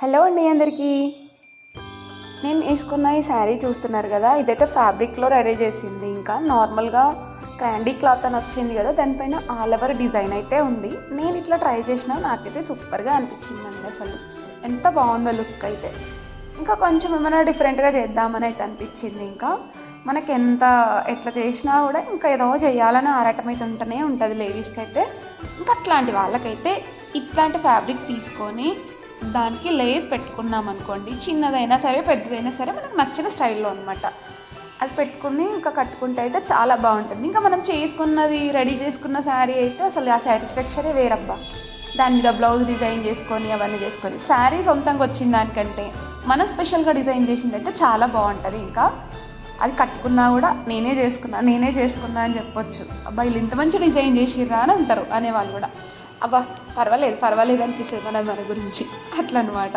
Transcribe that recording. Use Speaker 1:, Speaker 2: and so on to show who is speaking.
Speaker 1: Hello అండి అందరికీ. నేను వేసుకున్న ఈ శారీ చూస్తున్నారు కదా, ఇదైతే ఫ్యాబ్రిక్లో రెడీ చేసింది. ఇంకా నార్మల్గా క్రాండీ క్లాత్ అని వచ్చింది కదా, దానిపైన ఆల్ ఓవర్ డిజైన్ అయితే ఉంది. నేను ఇట్లా ట్రై చేసినా, నాకైతే సూపర్గా అనిపించింది అండి. అసలు ఎంత బాగుందో లుక్ అయితే. ఇంకా కొంచెం ఏమైనా డిఫరెంట్గా చేద్దామని అయితే అనిపించింది. ఇంకా మనకి ఎట్లా చేసినా కూడా ఇంకా ఏదో చేయాలని ఆరాటం అయితే ఉంటూనే ఉంటుంది లేడీస్కి అయితే. ఇంకా అట్లాంటి వాళ్ళకైతే ఇట్లాంటి ఫ్యాబ్రిక్ తీసుకొని దానికి లేస్ పెట్టుకున్నాం అనుకోండి, చిన్నదైనా సరే పెద్దదైనా సరే మనకు నచ్చిన స్టైల్లో అనమాట. అది పెట్టుకుని ఇంకా కట్టుకుంటే అయితే చాలా బాగుంటుంది. ఇంకా మనం రెడీ చేసుకున్న శారీ అయితే అసలు ఆ సాటిస్ఫాక్షనే వేరబ్బా. దాని మీద బ్లౌజ్ డిజైన్ చేసుకొని అవన్నీ చేసుకొని శారీ సొంతంగా వచ్చిన దానికంటే మనం స్పెషల్గా డిజైన్ చేసింది అయితే చాలా బాగుంటుంది. ఇంకా అది కట్టుకున్నా కూడా నేనే చేసుకున్నా అని చెప్పొచ్చు. అబ్బా వీళ్ళు ఇంత మంచి డిజైన్ చేసిర్రా అని అంటారు అనేవాళ్ళు కూడా. అబ్బా పర్వాలేదు అనిపిస్తుంది మన గురించి అట్లా అనమాట.